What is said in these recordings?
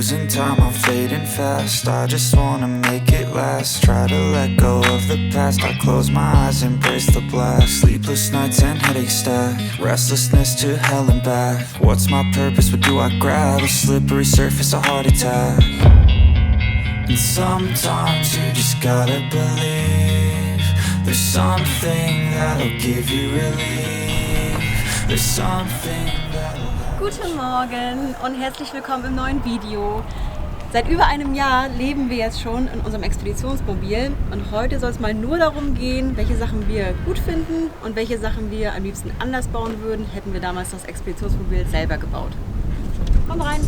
losing time, I'm fading fast. I just wanna make it last. Try to let go of the past. I close my eyes, embrace the blast. Sleepless nights and headache stack. Restlessness to hell and back. What's my purpose? What do I grab? A slippery surface, a heart attack. And sometimes you just gotta believe. There's something that'll give you relief. There's something that'll... Guten Morgen und herzlich willkommen im neuen Video. Seit über einem Jahr leben wir jetzt schon in unserem Expeditionsmobil und heute soll es mal nur darum gehen, welche Sachen wir gut finden und welche Sachen wir am liebsten anders bauen würden, hätten wir damals das Expeditionsmobil selber gebaut. Komm rein!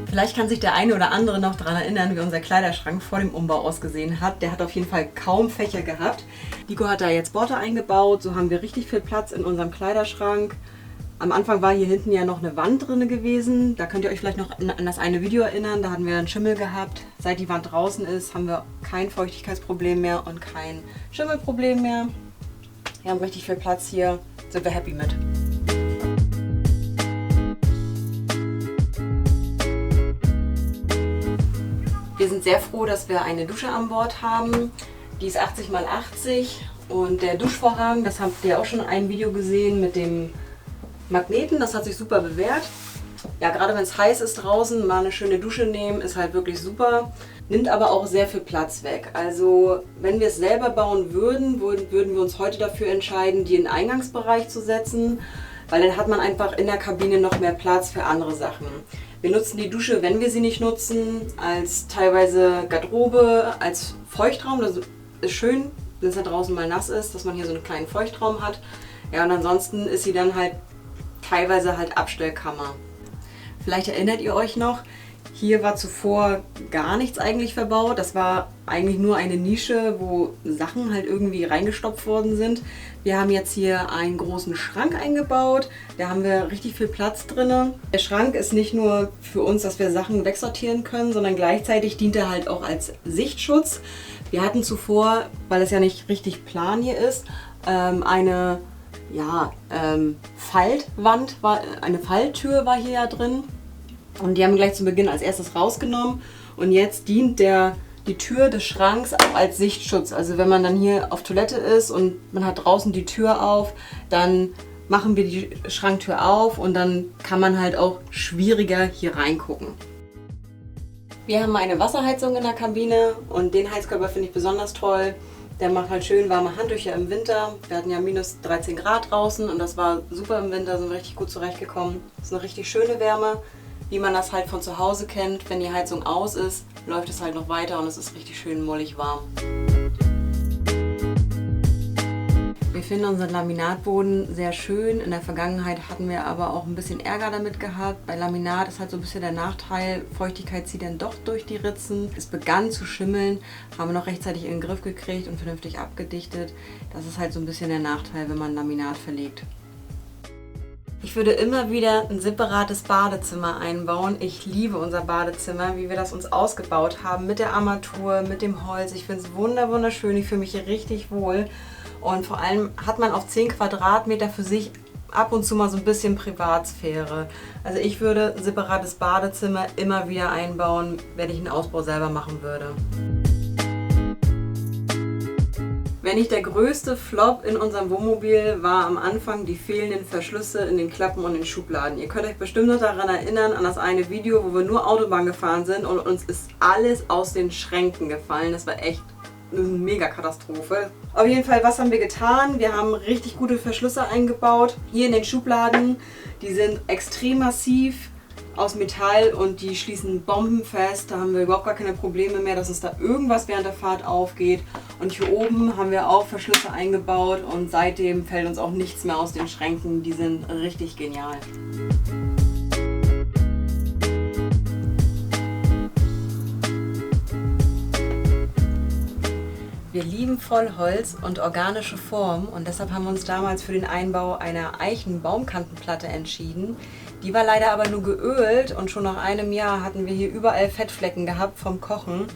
Vielleicht kann sich der eine oder andere noch daran erinnern, wie unser Kleiderschrank vor dem Umbau ausgesehen hat. Der hat auf jeden Fall kaum Fächer gehabt. Nico hat da jetzt Borte eingebaut, so haben wir richtig viel Platz in unserem Kleiderschrank. Am Anfang war hier hinten ja noch eine Wand drin gewesen. Da könnt ihr euch vielleicht noch an das eine Video erinnern, da hatten wir einen Schimmel gehabt. Seit die Wand draußen ist, haben wir kein Feuchtigkeitsproblem mehr und kein Schimmelproblem mehr. Wir haben richtig viel Platz hier, sind wir happy mit. Wir sind sehr froh, dass wir eine Dusche an Bord haben. Die ist 80 x 80 und der Duschvorhang, das habt ihr auch schon in einem Video gesehen mit dem Magneten, das hat sich super bewährt. Ja, gerade wenn es heiß ist draußen, mal eine schöne Dusche nehmen, ist halt wirklich super. Nimmt aber auch sehr viel Platz weg. Also wenn wir es selber bauen würden wir uns heute dafür entscheiden, die in den Eingangsbereich zu setzen, weil dann hat man einfach in der Kabine noch mehr Platz für andere Sachen. Wir nutzen die Dusche, wenn wir sie nicht nutzen, als teilweise Garderobe, als Feuchtraum. Das ist schön, wenn es da draußen mal nass ist, dass man hier so einen kleinen Feuchtraum hat. Ja, und ansonsten ist sie dann halt teilweise halt Abstellkammer. Vielleicht erinnert ihr euch noch, hier war zuvor gar nichts eigentlich verbaut. Das war eigentlich nur eine Nische, wo Sachen halt irgendwie reingestopft worden sind. Wir haben jetzt hier einen großen Schrank eingebaut. Da haben wir richtig viel Platz drin. Der Schrank ist nicht nur für uns, dass wir Sachen wegsortieren können, sondern gleichzeitig dient er halt auch als Sichtschutz. Wir hatten zuvor, weil es ja nicht richtig plan hier ist, eine Faltwand, eine Falltür war hier ja drin. Und die haben wir gleich zu Beginn als erstes rausgenommen. Und jetzt dient die Tür des Schranks auch als Sichtschutz. Also wenn man dann hier auf Toilette ist und man hat draußen die Tür auf, dann machen wir die Schranktür auf und dann kann man halt auch schwieriger hier reingucken. Wir haben eine Wasserheizung in der Kabine und den Heizkörper finde ich besonders toll. Der macht halt schön warme Handtücher im Winter. Wir hatten ja minus 13 Grad draußen und das war super im Winter, sind wir richtig gut zurechtgekommen. Das ist eine richtig schöne Wärme, wie man das halt von zu Hause kennt. Wenn die Heizung aus ist, läuft es halt noch weiter und es ist richtig schön mollig warm. Wir finden unseren Laminatboden sehr schön. In der Vergangenheit hatten wir aber auch ein bisschen Ärger damit gehabt. Bei Laminat ist halt so ein bisschen der Nachteil, Feuchtigkeit zieht dann doch durch die Ritzen. Es begann zu schimmeln, haben wir noch rechtzeitig in den Griff gekriegt und vernünftig abgedichtet. Das ist halt so ein bisschen der Nachteil, wenn man Laminat verlegt. Ich würde immer wieder ein separates Badezimmer einbauen. Ich liebe unser Badezimmer, wie wir das uns ausgebaut haben, mit der Armatur, mit dem Holz. Ich finde es wunderschön, ich fühle mich hier richtig wohl. Und vor allem hat man auf 10 Quadratmeter für sich ab und zu mal so ein bisschen Privatsphäre. Also ich würde ein separates Badezimmer immer wieder einbauen, wenn ich einen Ausbau selber machen würde. Wenn nicht der größte Flop in unserem Wohnmobil war am Anfang die fehlenden Verschlüsse in den Klappen und den Schubladen. Ihr könnt euch bestimmt noch daran erinnern, an das eine Video, wo wir nur Autobahn gefahren sind und uns ist alles aus den Schränken gefallen. Das war echt eine Mega-Katastrophe. Auf jeden Fall, was haben wir getan? Wir haben richtig gute Verschlüsse eingebaut. Hier in den Schubladen, die sind extrem massiv aus Metall und die schließen bombenfest. Da haben wir überhaupt gar keine Probleme mehr, dass uns da irgendwas während der Fahrt aufgeht. Und hier oben haben wir auch Verschlüsse eingebaut und seitdem fällt uns auch nichts mehr aus den Schränken. Die sind richtig genial. Wir lieben Vollholz und organische Form und deshalb haben wir uns damals für den Einbau einer Eichen-Baumkantenplatte entschieden. Die war leider aber nur geölt und schon nach einem Jahr hatten wir hier überall Fettflecken gehabt vom Kochen.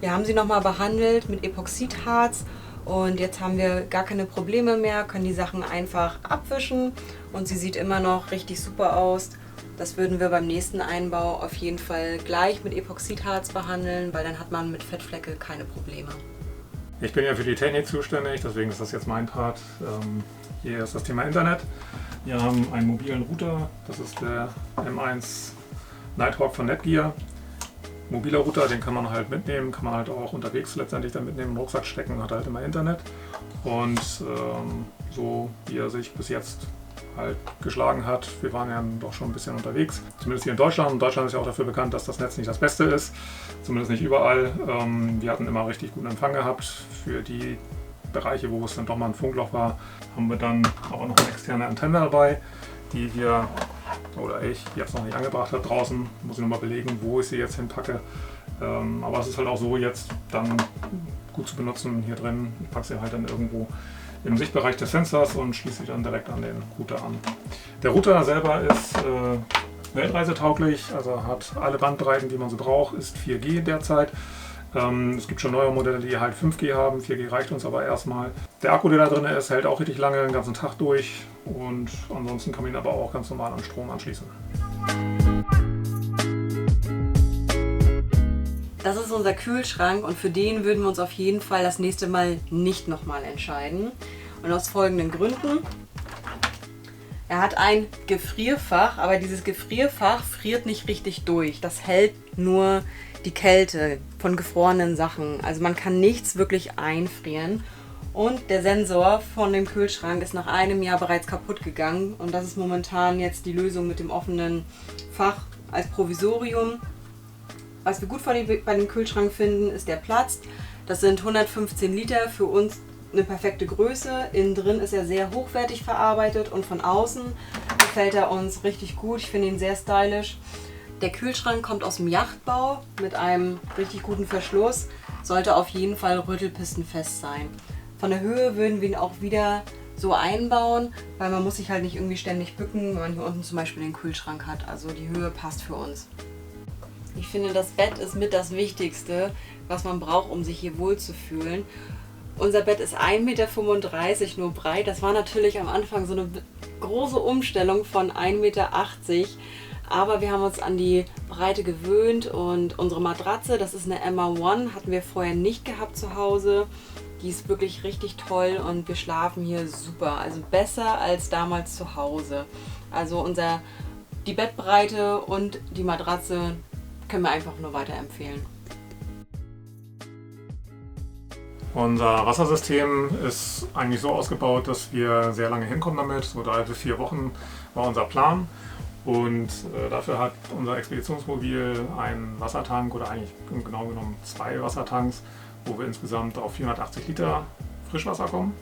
Wir haben sie nochmal behandelt mit Epoxidharz Und jetzt haben wir gar keine Probleme mehr, können die Sachen einfach abwischen und sie sieht immer noch richtig super aus. Das würden wir beim nächsten Einbau auf jeden Fall gleich mit Epoxidharz behandeln, weil dann hat man mit Fettflecke keine Probleme. Ich bin ja für die Technik zuständig, deswegen ist das jetzt mein Part. Hier ist das Thema Internet. Wir haben einen mobilen Router, das ist der M1 Nighthawk von Netgear. Mobiler Router, den kann man halt mitnehmen, kann man halt auch unterwegs letztendlich dann mitnehmen, im Rucksack stecken, hat halt immer Internet. Und so wie er sich bis jetzt halt geschlagen hat, wir waren ja doch schon ein bisschen unterwegs, zumindest hier in Deutschland. Und Deutschland ist ja auch dafür bekannt, dass das Netz nicht das Beste ist, zumindest nicht überall. Wir hatten immer richtig guten Empfang gehabt. Für die Bereiche, wo es dann doch mal ein Funkloch war, haben wir dann aber noch eine externe Antenne dabei, die wir, oder ich jetzt noch nicht angebracht habe draußen, muss ich nochmal belegen, wo ich sie jetzt hinpacke. Aber es ist halt auch so jetzt dann gut zu benutzen hier drin. Ich packe sie halt dann irgendwo im Sichtbereich des Fensters und schließe sie dann direkt an den Router an. Der Router selber ist weltreisetauglich, also hat alle Bandbreiten, die man so braucht, ist 4G derzeit. Es gibt schon neue Modelle, die halt 5G haben, 4G reicht uns aber erstmal. Der Akku, der da drin ist, hält auch richtig lange, den ganzen Tag durch und ansonsten kann man ihn aber auch ganz normal an Strom anschließen. Das ist unser Kühlschrank und für den würden wir uns auf jeden Fall das nächste Mal nicht nochmal entscheiden. Und aus folgenden Gründen. Er hat ein Gefrierfach, aber dieses Gefrierfach friert nicht richtig durch. Das hält nur die Kälte von gefrorenen Sachen. Also man kann nichts wirklich einfrieren. Und der Sensor von dem Kühlschrank ist nach einem Jahr bereits kaputt gegangen. Und das ist momentan jetzt die Lösung mit dem offenen Fach als Provisorium. Was wir gut bei dem Kühlschrank finden, ist der Platz. Das sind 115 Liter, für uns eine perfekte Größe. Innen drin ist er sehr hochwertig verarbeitet und von außen gefällt er uns richtig gut. Ich finde ihn sehr stylisch. Der Kühlschrank kommt aus dem Yachtbau mit einem richtig guten Verschluss. Sollte auf jeden Fall rüttelpistenfest sein. Von der Höhe würden wir ihn auch wieder so einbauen, weil man muss sich halt nicht irgendwie ständig bücken, wenn man hier unten zum Beispiel den Kühlschrank hat. Also die Höhe passt für uns. Ich finde, das Bett ist mit das Wichtigste, was man braucht, um sich hier wohlzufühlen. Unser Bett ist 1,35 Meter nur breit. Das war natürlich am Anfang so eine große Umstellung von 1,80 Meter. Aber wir haben uns an die Breite gewöhnt und unsere Matratze, das ist eine Emma One, hatten wir vorher nicht gehabt zu Hause. Die ist wirklich richtig toll und wir schlafen hier super. Also besser als damals zu Hause. Also die Bettbreite und die Matratze können wir einfach nur weiterempfehlen. Unser Wassersystem ist eigentlich so ausgebaut, dass wir sehr lange hinkommen damit. So 3 bis 4 Wochen war unser Plan. Und dafür hat unser Expeditionsmobil einen Wassertank oder eigentlich genau genommen 2 Wassertanks, wo wir insgesamt auf 480 Liter Frischwasser kommen.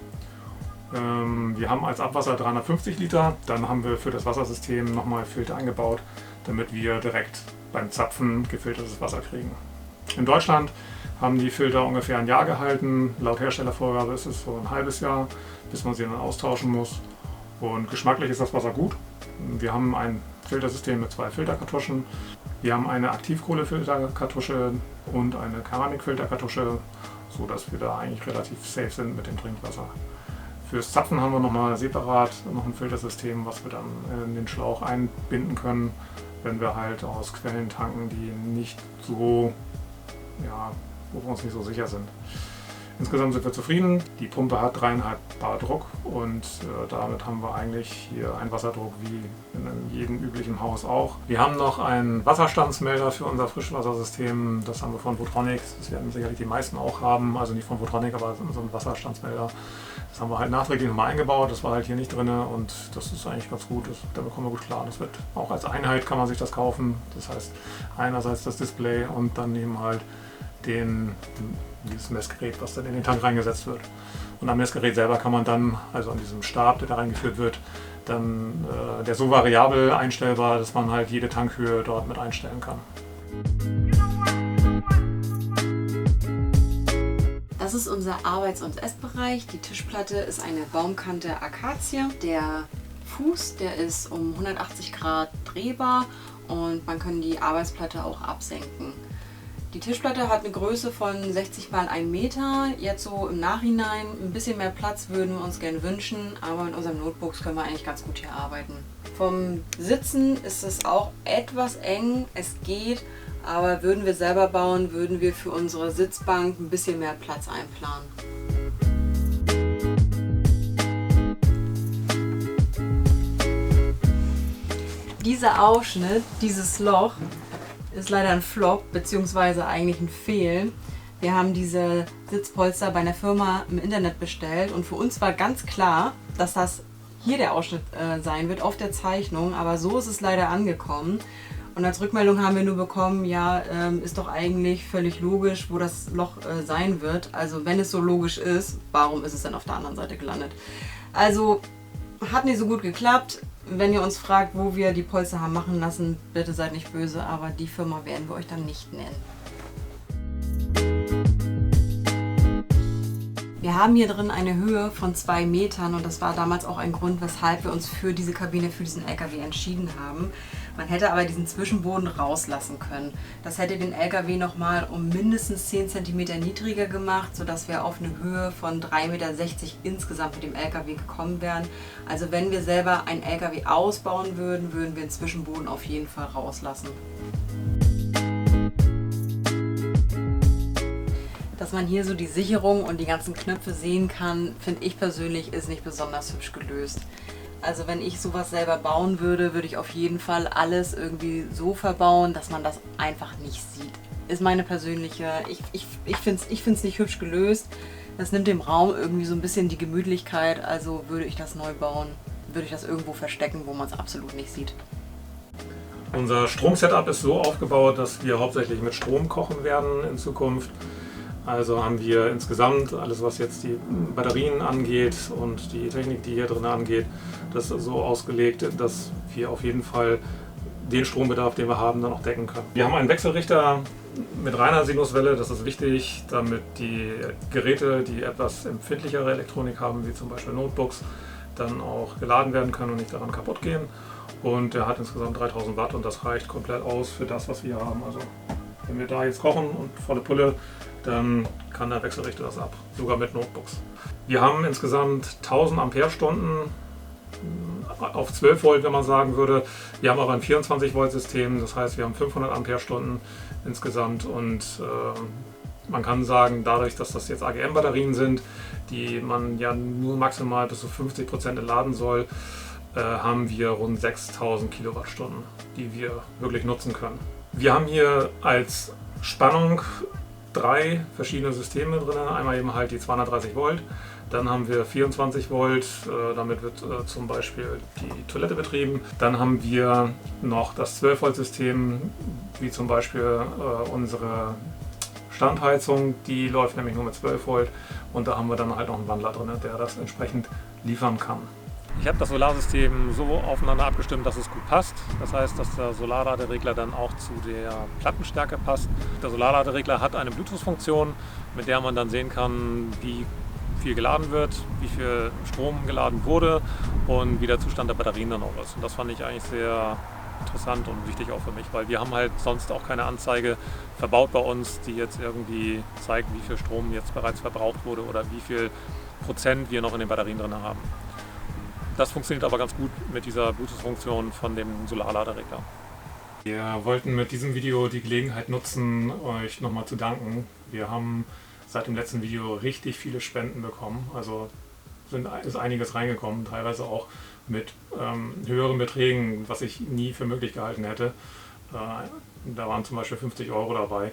Wir haben als Abwasser 350 Liter. Dann haben wir für das Wassersystem nochmal Filter eingebaut, damit wir direkt beim Zapfen gefiltertes Wasser kriegen. In Deutschland haben die Filter ungefähr ein Jahr gehalten. Laut Herstellervorgabe ist es so ein halbes Jahr, bis man sie dann austauschen muss. Und geschmacklich ist das Wasser gut. Wir haben ein Filtersystem mit 2 Filterkartuschen. Wir haben eine Aktivkohlefilterkartusche und eine Keramikfilterkartusche, sodass wir da eigentlich relativ safe sind mit dem Trinkwasser. Fürs Zapfen haben wir nochmal separat noch ein Filtersystem, was wir dann in den Schlauch einbinden können, wenn wir halt aus Quellen tanken, die nicht so, ja, wo wir uns nicht so sicher sind. Insgesamt sind wir zufrieden. Die Pumpe hat 3,5 Bar Druck und damit haben wir eigentlich hier einen Wasserdruck wie in jedem üblichen Haus auch. Wir haben noch einen Wasserstandsmelder für unser Frischwassersystem. Das haben wir von Votronics. Das werden sicherlich die meisten auch haben. Also nicht von Votronic, aber so ein Wasserstandsmelder. Das haben wir halt nachträglich nochmal eingebaut. Das war halt hier nicht drin und das ist eigentlich ganz gut. Damit kommen wir gut klar. Das wird auch als Einheit kann man sich das kaufen. Das heißt einerseits das Display und dann eben halt dieses Messgerät, was dann in den Tank reingesetzt wird. Und am Messgerät selber kann man dann, also an diesem Stab, der da reingeführt wird, dann der so variabel einstellbar, dass man halt jede Tankhöhe dort mit einstellen kann. Das ist unser Arbeits- und Essbereich. Die Tischplatte ist eine Baumkante Akazie. Der Fuß, der ist um 180 Grad drehbar und man kann die Arbeitsplatte auch absenken. Die Tischplatte hat eine Größe von 60 x 1 Meter. Jetzt so im Nachhinein ein bisschen mehr Platz würden wir uns gerne wünschen, aber mit unseren Notebooks können wir eigentlich ganz gut hier arbeiten. Vom Sitzen ist es auch etwas eng, es geht, aber würden wir selber bauen, würden wir für unsere Sitzbank ein bisschen mehr Platz einplanen. Dieser Ausschnitt, dieses Loch, ist leider ein Flop, beziehungsweise eigentlich ein Fehl. Wir haben diese Sitzpolster bei einer Firma im Internet bestellt und für uns war ganz klar, dass das hier der Ausschnitt sein wird auf der Zeichnung, aber so ist es leider angekommen. Und als Rückmeldung haben wir nur bekommen, ja, ist doch eigentlich völlig logisch, wo das Loch sein wird. Also wenn es so logisch ist, warum ist es dann auf der anderen Seite gelandet? Also hat nicht so gut geklappt. Wenn ihr uns fragt, wo wir die Polster haben machen lassen, bitte seid nicht böse, aber die Firma werden wir euch dann nicht nennen. Wir haben hier drin eine Höhe von 2 Metern und das war damals auch ein Grund, weshalb wir uns für diese Kabine, für diesen LKW entschieden haben. Man hätte aber diesen Zwischenboden rauslassen können. Das hätte den LKW nochmal um mindestens 10 cm niedriger gemacht, sodass wir auf eine Höhe von 3,60 Meter insgesamt mit dem LKW gekommen wären. Also wenn wir selber einen LKW ausbauen würden, würden wir den Zwischenboden auf jeden Fall rauslassen. Dass man hier so die Sicherung und die ganzen Knöpfe sehen kann, finde ich persönlich, ist nicht besonders hübsch gelöst. Also wenn ich sowas selber bauen würde, würde ich auf jeden Fall alles irgendwie so verbauen, dass man das einfach nicht sieht. Ist meine persönliche, ich finde es nicht hübsch gelöst. Das nimmt dem Raum irgendwie so ein bisschen die Gemütlichkeit, also würde ich das neu bauen, würde ich das irgendwo verstecken, wo man es absolut nicht sieht. Unser Stromsetup ist so aufgebaut, dass wir hauptsächlich mit Strom kochen werden in Zukunft. Also haben wir insgesamt alles, was jetzt die Batterien angeht und die Technik, die hier drin angeht, das ist so ausgelegt, dass wir auf jeden Fall den Strombedarf, den wir haben, dann auch decken können. Wir haben einen Wechselrichter mit reiner Sinuswelle, das ist wichtig, damit die Geräte, die etwas empfindlichere Elektronik haben, wie zum Beispiel Notebooks, dann auch geladen werden können und nicht daran kaputt gehen. Und der hat insgesamt 3000 Watt und das reicht komplett aus für das, was wir haben. Also wenn wir da jetzt kochen und volle Pulle, dann kann der Wechselrichter das ab, sogar mit Notebooks. Wir haben insgesamt 1000 Ampere-Stunden auf 12 Volt, wenn man sagen würde. Wir haben aber ein 24 Volt System, das heißt wir haben 500 Ampere-Stunden insgesamt und man kann sagen, dadurch, dass das jetzt AGM-Batterien sind, die man ja nur maximal bis zu 50% entladen soll, haben wir rund 6000 Kilowattstunden, die wir wirklich nutzen können. Wir haben hier als Spannung 3 verschiedene Systeme drin, einmal eben halt die 230 Volt, dann haben wir 24 Volt, damit wird zum Beispiel die Toilette betrieben. Dann haben wir noch das 12 Volt System, wie zum Beispiel unsere Standheizung, die läuft nämlich nur mit 12 Volt und da haben wir dann halt noch einen Wandler drin, der das entsprechend liefern kann. Ich habe das Solarsystem so aufeinander abgestimmt, dass es gut passt. Das heißt, dass der Solarladeregler dann auch zu der Plattenstärke passt. Der Solarladeregler hat eine Bluetooth-Funktion, mit der man dann sehen kann, wie viel geladen wird, wie viel Strom geladen wurde und wie der Zustand der Batterien dann auch ist. Und das fand ich eigentlich sehr interessant und wichtig auch für mich, weil wir haben halt sonst auch keine Anzeige verbaut bei uns, die jetzt irgendwie zeigt, wie viel Strom jetzt bereits verbraucht wurde oder wie viel Prozent wir noch in den Batterien drin haben. Das funktioniert aber ganz gut mit dieser Bluetooth-Funktion von dem Solarladeregler. Wir wollten mit diesem Video die Gelegenheit nutzen, euch nochmal zu danken. Wir haben seit dem letzten Video richtig viele Spenden bekommen, also ist einiges reingekommen, teilweise auch mit höheren Beträgen, was ich nie für möglich gehalten hätte. Da waren zum Beispiel 50 € dabei.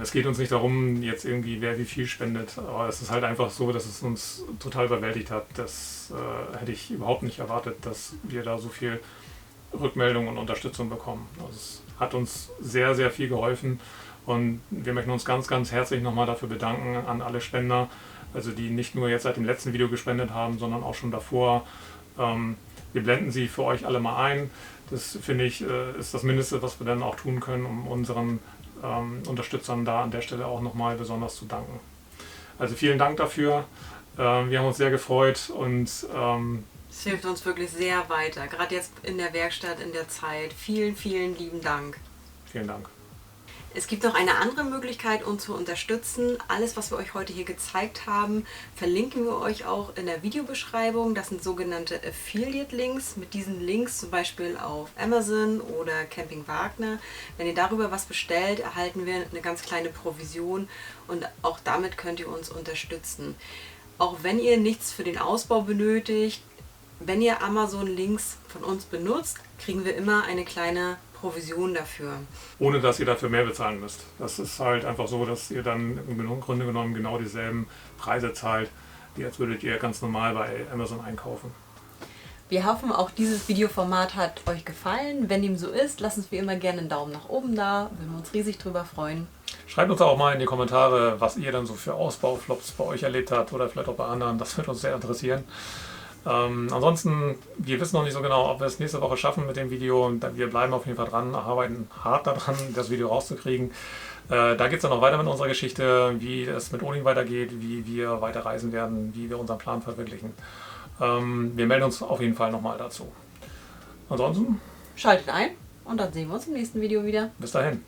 Es geht uns nicht darum, jetzt irgendwie wer wie viel spendet, aber es ist halt einfach so, dass es uns total überwältigt hat. Das hätte ich überhaupt nicht erwartet, dass wir da so viel Rückmeldung und Unterstützung bekommen. Also es hat uns sehr, sehr viel geholfen und wir möchten uns ganz, ganz herzlich nochmal dafür bedanken an alle Spender, also die nicht nur jetzt seit dem letzten Video gespendet haben, sondern auch schon davor. Wir blenden sie für euch alle mal ein. Das finde ich ist das Mindeste, was wir dann auch tun können, um unseren Unterstützern da an der Stelle auch nochmal besonders zu danken. Also vielen Dank dafür. Wir haben uns sehr gefreut und es hilft uns wirklich sehr weiter, gerade jetzt in der Werkstatt, in der Zeit. Vielen, vielen lieben Dank. Vielen Dank. Es gibt noch eine andere Möglichkeit, uns zu unterstützen. Alles, was wir euch heute hier gezeigt haben, verlinken wir euch auch in der Videobeschreibung. Das sind sogenannte Affiliate-Links. Mit diesen Links zum Beispiel auf Amazon oder Camping Wagner. Wenn ihr darüber was bestellt, erhalten wir eine ganz kleine Provision und auch damit könnt ihr uns unterstützen. Auch wenn ihr nichts für den Ausbau benötigt, wenn ihr Amazon-Links von uns benutzt, kriegen wir immer eine kleine Provision dafür. Ohne dass ihr dafür mehr bezahlen müsst. Das ist halt einfach so, dass ihr dann im Grunde genommen genau dieselben Preise zahlt, wie als würdet ihr ganz normal bei Amazon einkaufen. Wir hoffen, auch dieses Videoformat hat euch gefallen. Wenn dem so ist, lasst uns wie immer gerne einen Daumen nach oben da. Würden wir uns riesig drüber freuen. Schreibt uns auch mal in die Kommentare, was ihr dann so für Ausbauflops bei euch erlebt habt oder vielleicht auch bei anderen. Das würde uns sehr interessieren. Ansonsten, wir wissen noch nicht so genau, ob wir es nächste Woche schaffen mit dem Video. Wir bleiben auf jeden Fall dran, arbeiten hart daran, das Video rauszukriegen. Da geht es dann noch weiter mit unserer Geschichte, wie es mit Odin weitergeht, wie wir weiter reisen werden, wie wir unseren Plan verwirklichen. Wir melden uns auf jeden Fall nochmal dazu. Ansonsten, Schaltet ein und dann sehen wir uns im nächsten Video wieder. bis dahin.